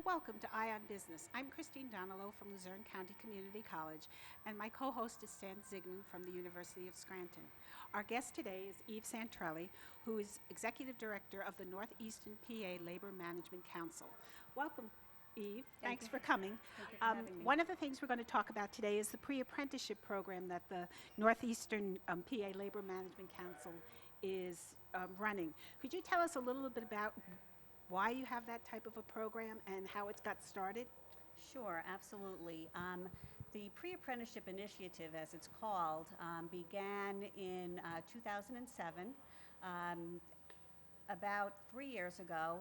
Well, welcome to Eye on Business. I'm Christine Donello from Luzerne County Community College, and my co-host is Stan Zigman from the University of Scranton. Our guest today is Eve Santrelli, who is Executive Director of the Northeastern PA Labor Management Council. Welcome, Eve. Thanks for coming. Thank you for having me. One of the things we're going to talk about today is the pre-apprenticeship program that the Northeastern PA Labor Management Council is running. Could you tell us a little bit about why you have that type of a program and how it's got started? Sure, absolutely. The Pre-Apprenticeship Initiative, as it's called, began in 2007. About 3 years ago,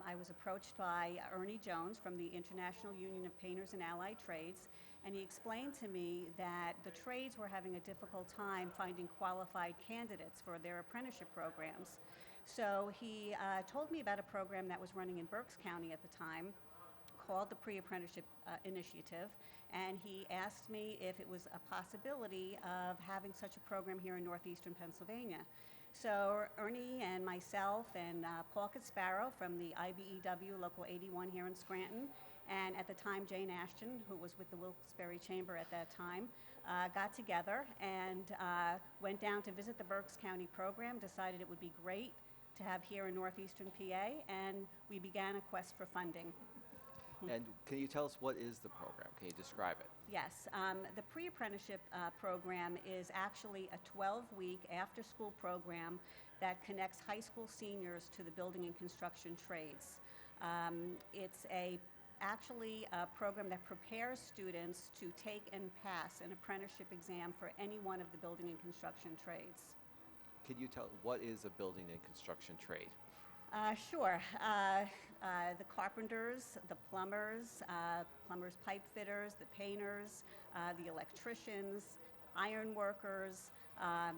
I was approached by Ernie Jones from the International Union of Painters and Allied Trades, and he explained to me that the trades were having a difficult time finding qualified candidates for their apprenticeship programs. So he told me about a program that was running in Berks County at the time called the Pre-Apprenticeship Initiative, and he asked me if it was a possibility of having such a program here in northeastern Pennsylvania. So Ernie and myself and Paul Casparo from the IBEW Local 81 here in Scranton, and at the time Jane Ashton, who was with the Wilkes-Barre Chamber at that time, got together and went down to visit the Berks County program, decided it would be great to have here in northeastern PA, and we began a quest for funding. And can you tell us what is the program? Can you describe it? Yes, the pre-apprenticeship program is actually a 12-week after-school program that connects high school seniors to the building and construction trades. It's actually a program that prepares students to take and pass an apprenticeship exam for any one of the building and construction trades. Can you tell what is a building and construction trade? Sure. The carpenters, the plumbers, pipe fitters, the painters, the electricians, iron workers,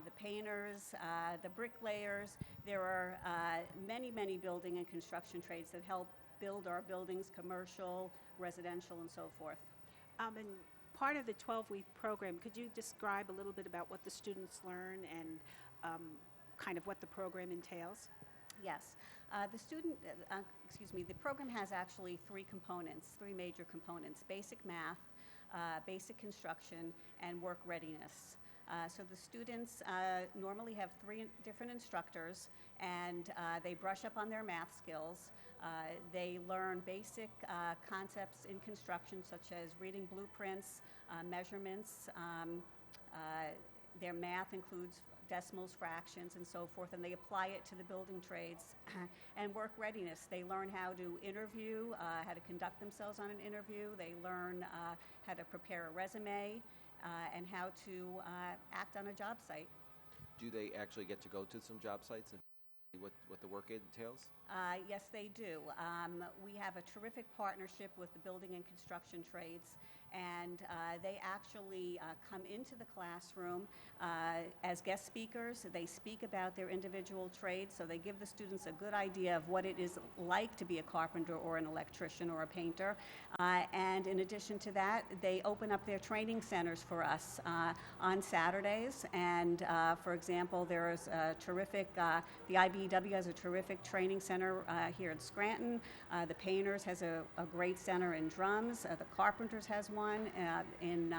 the painters, the bricklayers. There are many, many building and construction trades that help build our buildings, commercial, residential, and so forth. And part of the 12-week program, could you describe a little bit about what the students learn and kind of what the program entails? Yes. The program has actually three major components: basic math, basic construction, and work readiness. So the students normally have three different instructors, and they brush up on their math skills. They learn basic concepts in construction, such as reading blueprints, measurements. Their math includes decimals, fractions, and so forth, and they apply it to the building trades. And work readiness, they learn how to interview, how to conduct themselves on an interview. They learn how to prepare a resume and how to act on a job site. Do they actually get to go to some job sites and see what the work entails? Yes, they do. We have a terrific partnership with the building and construction trades, and they actually come into the classroom as guest speakers. They speak about their individual trades, so they give the students a good idea of what it is like to be a carpenter or an electrician or a painter. And in addition to that, they open up their training centers for us on Saturdays. And for example, there is a terrific, the IBEW has a terrific training center here in Scranton. The Painters has a great center in Drums. The Carpenters has one in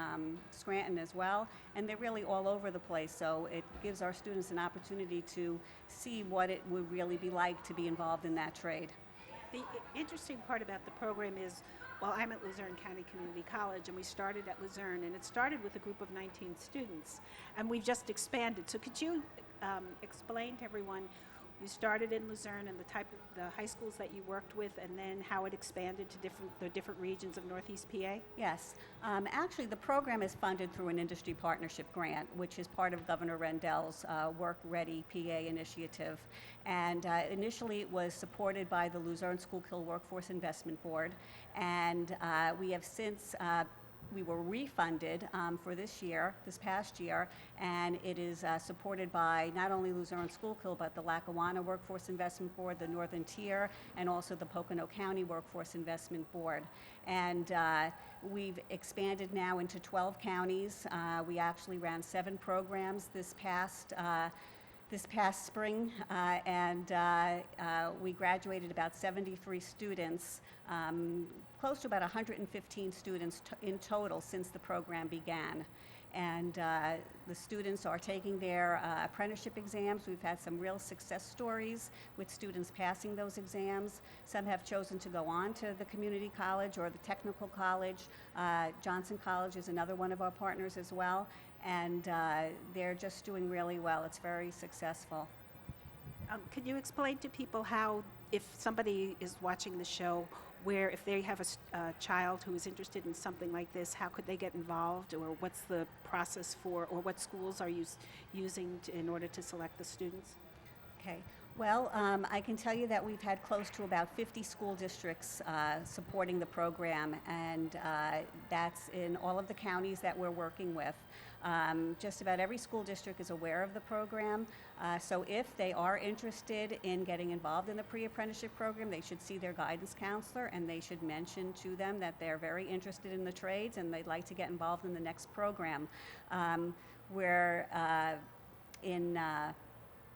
Scranton as well. And they're really all over the place, so it gives our students an opportunity to see what it would really be like to be involved in that trade. The interesting part about the program is, well, I'm at Luzerne County Community College, and we started at Luzerne, and it started with a group of 19 students, and we've just expanded. So could you explain to everyone, you started in Luzerne and the high schools that you worked with, and then how it expanded to the different regions of Northeast PA? Yes. Actually, the program is funded through an industry partnership grant, which is part of Governor Rendell's Work Ready PA initiative. And initially, it was supported by the Luzerne Schuylkill Workforce Investment Board, and we have since we were refunded for this past year, and it is supported by not only Luzerne Schuylkill, but the Lackawanna Workforce Investment Board, the Northern Tier, and also the Pocono County Workforce Investment Board. And we've expanded now into 12 counties. We actually ran 7 programs this past this past spring, and we graduated about 73 students, close to about 115 students in total since the program began. And the students are taking their apprenticeship exams. We've had some real success stories with students passing those exams. Some have chosen to go on to the community college or the technical college. Johnson College is another one of our partners as well. And they're just doing really well. It's very successful. Can you explain to people how, if somebody is watching the show, where if they have a child who is interested in something like this, how could they get involved, or what's the process for, or what schools are you using in order to select the students? Okay. Well, I can tell you that we've had close to about 50 school districts supporting the program, and that's in all of the counties that we're working with. Just about every school district is aware of the program, so if they are interested in getting involved in the pre-apprenticeship program, they should see their guidance counselor, and they should mention to them that they're very interested in the trades and they'd like to get involved in the next program. We're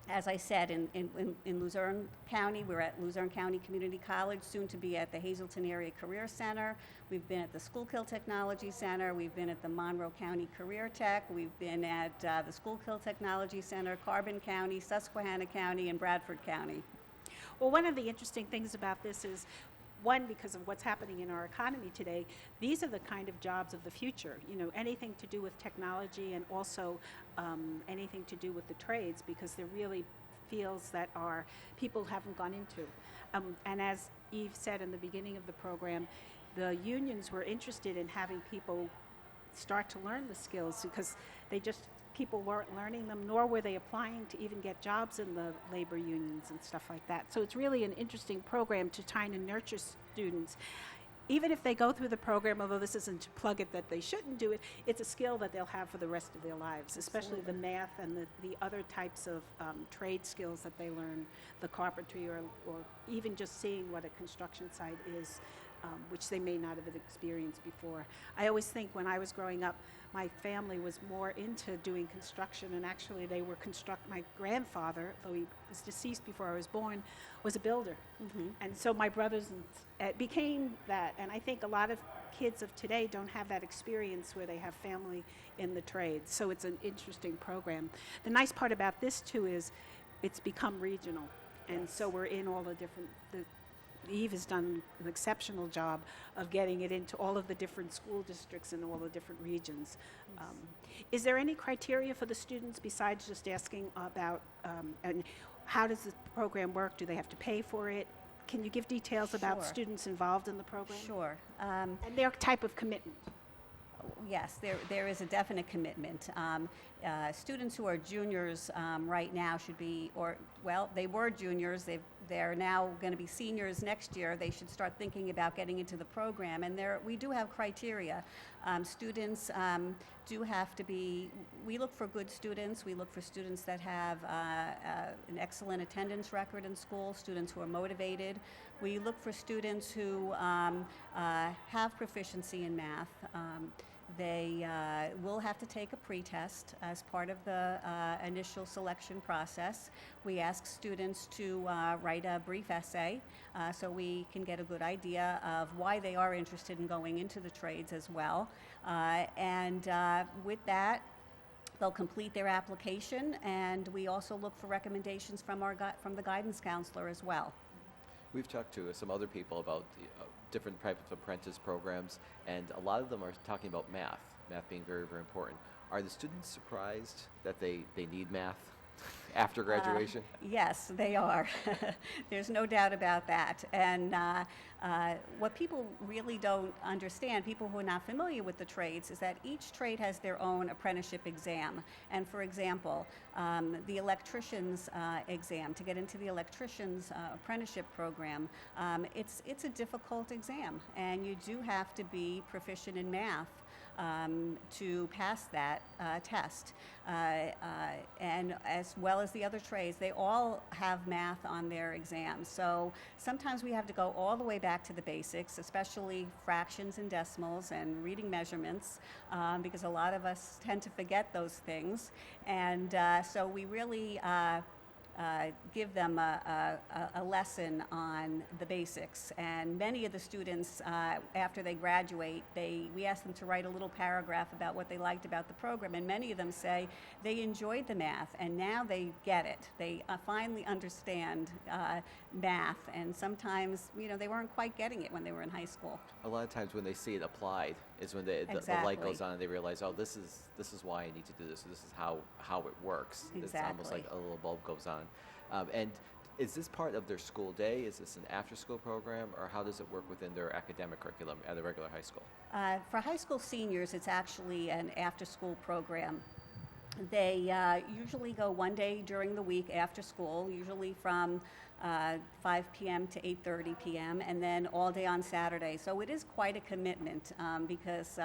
as I said, in Luzerne County, we're at Luzerne County Community College, soon to be at the Hazleton Area Career Center. We've been at the Schuylkill Technology Center. We've been at the Monroe County Career Tech. We've been at the Schuylkill Technology Center, Carbon County, Susquehanna County, and Bradford County. Well, one of the interesting things about this is, one, because of what's happening in our economy today, these are the kind of jobs of the future. You know, anything to do with technology, and also anything to do with the trades, because they're really fields that our people haven't gone into. And as Eve said in the beginning of the program, the unions were interested in having people start to learn the skills, because people weren't learning them, nor were they applying to even get jobs in the labor unions and stuff like that. So it's really an interesting program to try and nurture students. Even if they go through the program, although this isn't to plug it that they shouldn't do it, it's a skill that they'll have for the rest of their lives, especially the math and the other types of trade skills that they learn, the carpentry, or even just seeing what a construction site is, which they may not have experienced before. I always think when I was growing up, my family was more into doing construction, and actually they were my grandfather, though he was deceased before I was born, was a builder. Mm-hmm. And so my brothers became that, and I think a lot of kids of today don't have that experience where they have family in the trades, so it's an interesting program. The nice part about this too is it's become regional, and so we're in all the different, Eve has done an exceptional job of getting it into all of the different school districts in all the different regions. Is there any criteria for the students besides just asking about, and how does the program work? Do they have to pay for it? Can you give details about Sure. students involved in the program? Sure. And their type of commitment? Yes, there is a definite commitment. Students who are juniors right now should be, they were juniors. They're now going to be seniors next year. They should start thinking about getting into the program. And we do have criteria. Students do have to be, we look for good students. We look for students that have an excellent attendance record in school, students who are motivated. We look for students who have proficiency in math. They will have to take a pretest as part of the initial selection process. We ask students to write a brief essay so we can get a good idea of why they are interested in going into the trades as well. And with that, they'll complete their application, and we also look for recommendations from the guidance counselor as well. We've talked to some other people about different types of apprentice programs, and a lot of them are talking about math being very, very important. Are the students surprised that they need math after graduation? Yes, they are. There's no doubt about that. And what people really don't understand, people who are not familiar with the trades, is that each trade has their own apprenticeship exam. And for example, the electrician's exam, to get into the electrician's apprenticeship program, it's a difficult exam, and you do have to be proficient in math. to pass that test. And as well as the other trades, they all have math on their exams. So sometimes we have to go all the way back to the basics, especially fractions and decimals and reading measurements, because a lot of us tend to forget those things. And so we really give them a lesson on the basics. And many of the students, after they graduate, we ask them to write a little paragraph about what they liked about the program, and many of them say they enjoyed the math, and now they get it. They finally understand math, and sometimes, they weren't quite getting it when they were in high school. A lot of times when they see it applied is when the light goes on and they realize, oh, this is why I need to do this. This is how it works. Exactly. It's almost like a little bulb goes on. And is this part of their school day? Is this an after-school program, or how does it work within their academic curriculum at a regular high school? For high school seniors, it's actually an after-school program. They usually go one day during the week after school, usually from 5 p.m. to 8:30 p.m., and then all day on Saturday. So it is quite a commitment because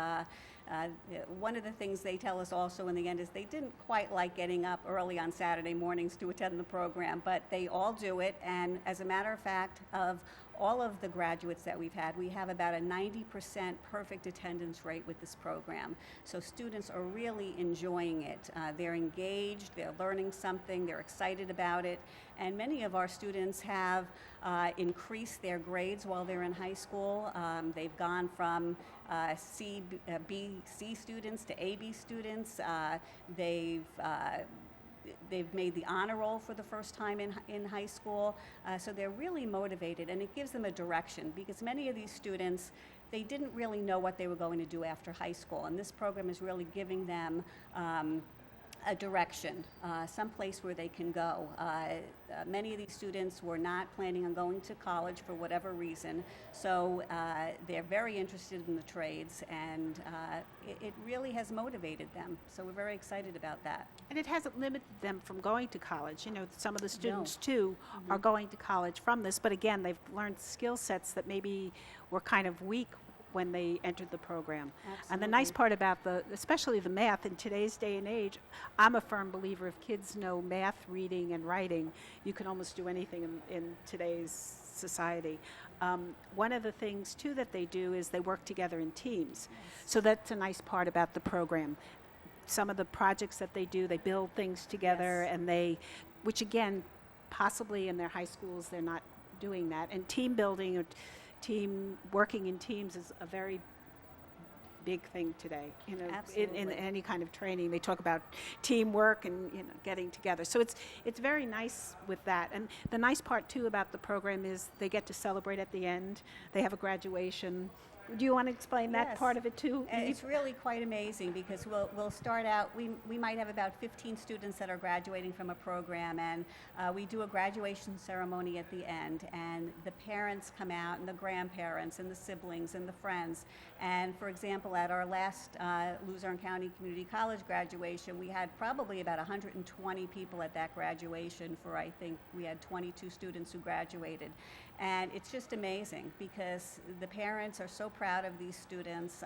one of the things they tell us also in the end is they didn't quite like getting up early on Saturday mornings to attend the program, but they all do it. And as a matter of fact, of all of the graduates that we've had, we have about a 90% perfect attendance rate with this program. So students are really enjoying it. They're engaged, they're learning something, they're excited about it, and many of our students have increased their grades while they're in high school. They've gone from C, B, C students to AB students. They've made the honor roll for the first time in high school, so they're really motivated, and it gives them a direction, because many of these students, they didn't really know what they were going to do after high school, and this program is really giving them a direction, someplace where they can go. Many of these students were not planning on going to college for whatever reason, so they're very interested in the trades, and it really has motivated them. So we're very excited about that. And it hasn't limited them from going to college. Some of the students, too, are going to college from this, but again, they've learned skill sets that maybe were kind of weak when they entered the program. Absolutely. And the nice part about especially the math in today's day and age, I'm a firm believer if kids know math, reading, and writing, you can almost do anything in today's society. One of the things, too, that they do is they work together in teams. So that's a nice part about the program. Some of the projects that they do, they build things together, Yes. and which again, possibly in their high schools, they're not doing that. And team building or working in teams is a very big thing today. In Absolutely. any kind of training, they talk about teamwork and getting together. So it's very nice with that. And the nice part too about the program is they get to celebrate at the end. They have a graduation. Do you want to explain that Yes. part of it too? And it's really quite amazing, because we'll start out, we might have about 15 students that are graduating from a program, and we do a graduation ceremony at the end, and the parents come out, and the grandparents, and the siblings, and the friends. And for example, at our last Luzerne County Community College graduation, we had probably about 120 people at that graduation. I think we had 22 students who graduated. And it's just amazing, because the parents are so proud of these students,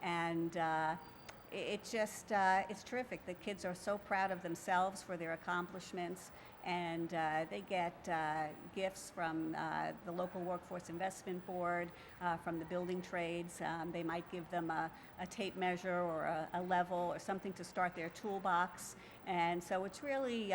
and it's terrific. The kids are so proud of themselves for their accomplishments, and they get gifts from the local Workforce Investment Board, from the building trades. They might give them a tape measure or a level or something to start their toolbox, and so it's really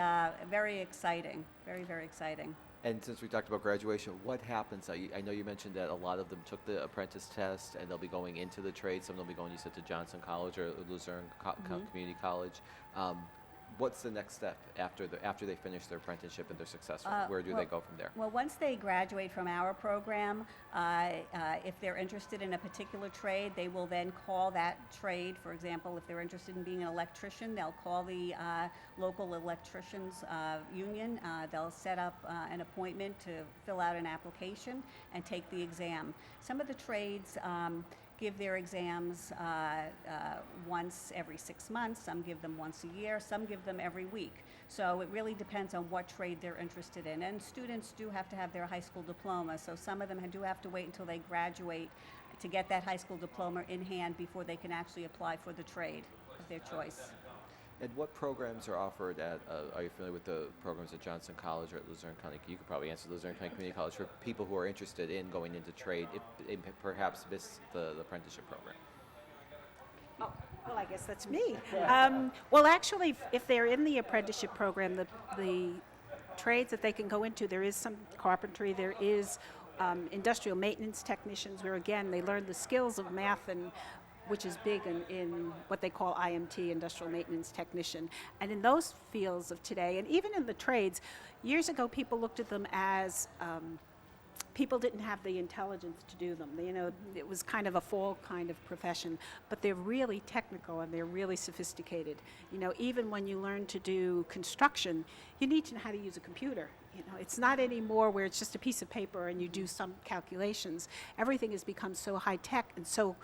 very exciting, very, very exciting. And since we talked about graduation, what happens? I know you mentioned that a lot of them took the apprentice test and they'll be going into the trade. Some will be going, you said, to Johnson College or Luzerne Community College. What's the next step after they finish their apprenticeship and they're successful? Where do they go from there? Well, once they graduate from our program, if they're interested in a particular trade, they will then call that trade. For example, if they're interested in being an electrician, they'll call the local electricians union. They'll set up an appointment to fill out an application and take the exam. Some of the trades, give their exams once every 6 months, some give them once a year, some give them every week. So it really depends on what trade they're interested in. And students do have to have their high school diploma, so some of them do have to wait until they graduate to get that high school diploma in hand before they can actually apply for the trade of their choice. And what programs are offered at, are you familiar with the programs at Johnson College or at Luzerne County? You could probably answer Luzerne County Community College for people who are interested in going into trade, if perhaps miss the apprenticeship program. Oh, well, I guess that's me. Well, actually, if they're in the apprenticeship program, the trades that they can go into, there is some carpentry, there is industrial maintenance technicians, where again, they learn the skills of math, and which is big in what they call IMT, industrial maintenance technician. And in those fields of today, and even in the trades, years ago people looked at them as people didn't have the intelligence to do them. You know, it was kind of a fall kind of profession, but they're really technical and they're really sophisticated. You know, even when you learn to do construction, you need to know how to use a computer. You know, it's not anymore where it's just a piece of paper and you do some calculations. Everything has become so high tech and so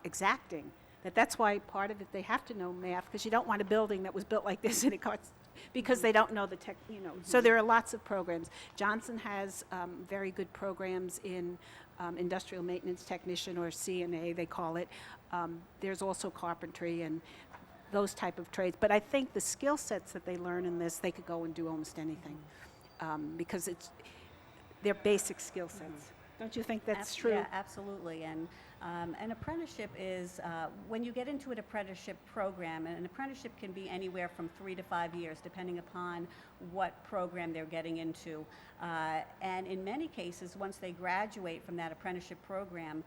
exacting that's why part of it they have to know math, because you don't want a building that was built like this and it costs, because they don't know the tech, you know. So there are lots of programs. Johnson has very good programs in industrial maintenance technician, or CNA they call it. There's also carpentry and those type of trades. But I think the skill sets that they learn in this, they could go and do almost anything, because they're basic skill sets. Don't you think that's true? Yeah, absolutely. And an apprenticeship is, when you get into an apprenticeship program, and an apprenticeship can be anywhere from 3 to 5 years, depending upon what program they're getting into. And in many cases, once they graduate from that apprenticeship program,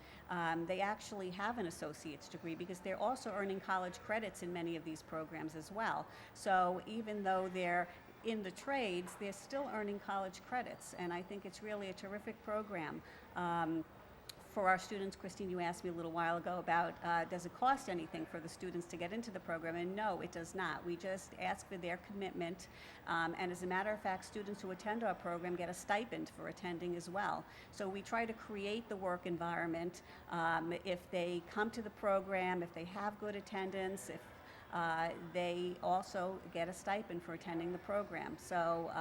they actually have an associate's degree, because they're also earning college credits in many of these programs as well. So even though they're in the trades, they're still earning college credits, and I think it's really a terrific program. For our students, Christine, you asked me a little while ago about does it cost anything for the students to get into the program, and no, it does not. We just ask for their commitment, and as a matter of fact, students who attend our program get a stipend for attending as well. So we try to create the work environment. If they come to the program, if they have good attendance, if they also get a stipend for attending the program. So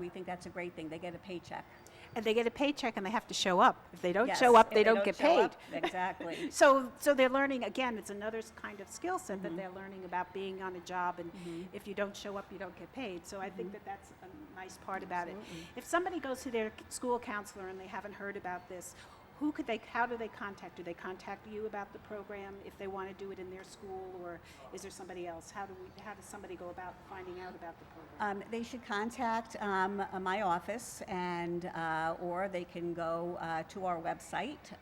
we think that's a great thing. They get a paycheck. And they get a paycheck and they have to show up. If they don't Yes, show up, if they don't get show paid. up, exactly. So they're learning, again, it's another kind of skill set that they're learning about being on a job, and if you don't show up, you don't get paid. So I think that's a nice part about it. If somebody goes to their school counselor and they haven't heard about this, how do they contact? Do they contact you about the program if they want to do it in their school, or is there somebody else? How does somebody go about finding out about the program? They should contact my office, and or they can go to our website,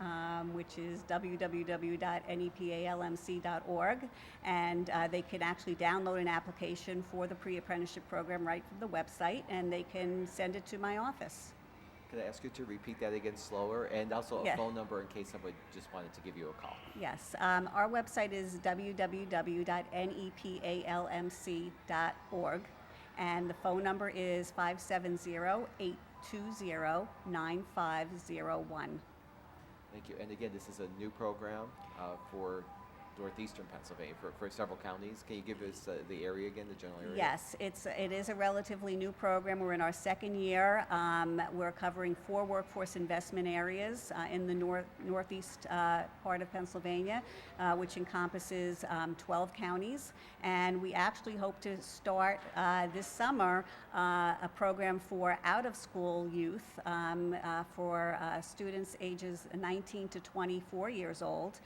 which is www.nepalmc.org, and they can actually download an application for the pre-apprenticeship program right from the website, and they can send it to my office. Could I ask you to repeat that again slower, and also a phone number in case somebody just wanted to give you a call? Yes, our website is www.nepalmc.org, and the phone number is 570-820-9501. Thank you. And again, this is a new program for northeastern Pennsylvania, for several counties. Can you give us the area again, the general area? Yes, it is a relatively new program. We're in our second year. We're covering 4 workforce investment areas in the northeast part of Pennsylvania, which encompasses 12 counties. And we actually hope to start this summer a program for out-of-school youth for students ages 19 to 24 years old.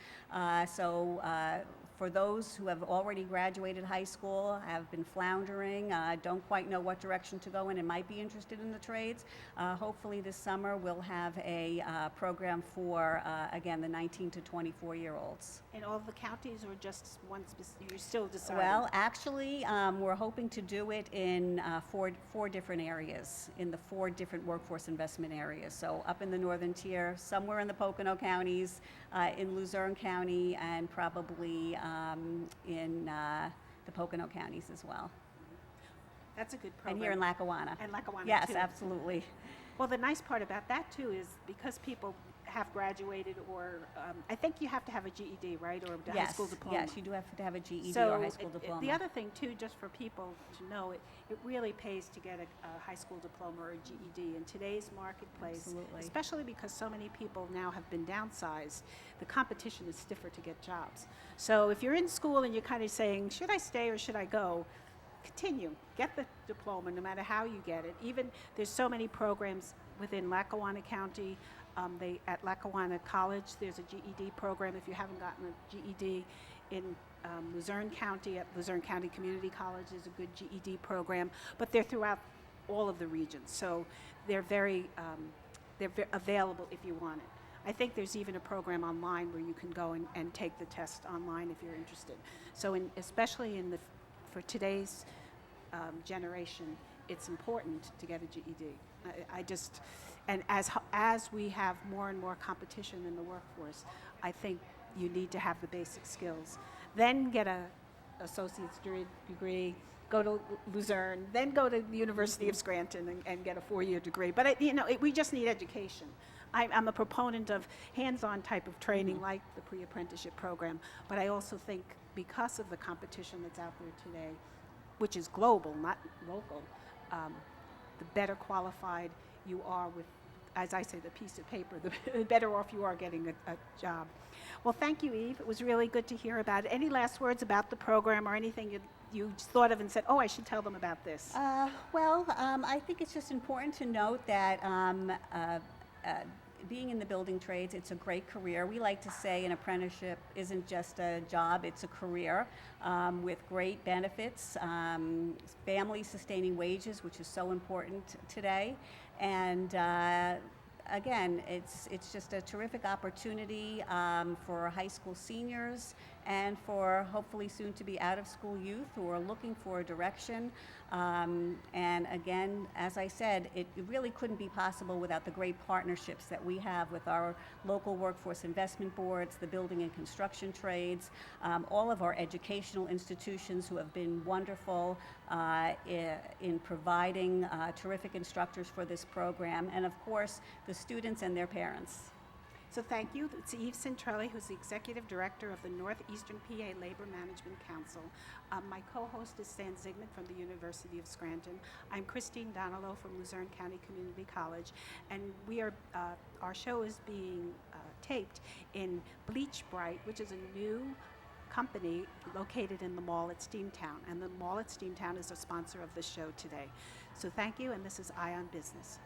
For those who have already graduated high school, have been floundering, don't quite know what direction to go in and might be interested in the trades, hopefully this summer we'll have a program for, again, the 19 to 24-year-olds. In all the counties, or just one specific? You're still deciding? Well, actually, we're hoping to do it in four different areas, in the 4 different workforce investment areas. So up in the northern tier, somewhere in the Pocono counties, in Luzerne County, and probably in the Pocono counties as well. That's a good program. And here in Lackawanna. And Lackawanna, yes, too. Absolutely. Well, the nice part about that, too, is because people have graduated, or I think you have to have a GED, right, or a high school diploma. Yes, you do have to have a GED So or high school diploma. the other thing too, just for people to know, it really pays to get a high school diploma or a GED in today's marketplace. Absolutely. Especially because so many people now have been downsized. The competition is stiffer to get jobs. So if you're in school and you're kind of saying, should I stay or should I go? Continue. Get the diploma no matter how you get it. Even there's so many programs within Lackawanna County. At Lackawanna College, there's a GED program if you haven't gotten a GED. In Luzerne County, at Luzerne County Community College, there's a good GED program, but they're throughout all of the regions, so they're very available if you want it. I think there's even a program online where you can go and take the test online if you're interested. So especially for today's generation, it's important to get a GED. And as we have more and more competition in the workforce, I think you need to have the basic skills. Then get a associate's degree, go to Luzerne, then go to the University of Scranton and get a 4-year degree. But we just need education. I'm a proponent of hands-on type of training like the pre-apprenticeship program, but I also think because of the competition that's out there today, which is global, not local, the better qualified you are with, as I say, the piece of paper, the better off you are getting a job. Well, thank you, Eve. It was really good to hear about it. Any last words about the program or anything you thought of and said, oh, I should tell them about this? I think it's just important to note that being in the building trades, it's a great career. We like to say an apprenticeship isn't just a job, it's a career with great benefits, family-sustaining wages, which is so important today. And again, it's just a terrific opportunity for high school seniors and for hopefully soon to be out of school youth who are looking for a direction. And again, as I said, it really couldn't be possible without the great partnerships that we have with our local workforce investment boards, the building and construction trades, all of our educational institutions who have been wonderful in providing terrific instructors for this program, and of course, the students and their parents. So thank you. It's Eve Centrelli, who's the Executive Director of the Northeastern PA Labor Management Council. My co-host is Stan Zygmunt from the University of Scranton. I'm Christine Donalow from Luzerne County Community College, and our show is being taped in Bleach Bright, which is a new company located in the mall at Steamtown, and the mall at Steamtown is a sponsor of the show today. So thank you, and this is Eye on Business.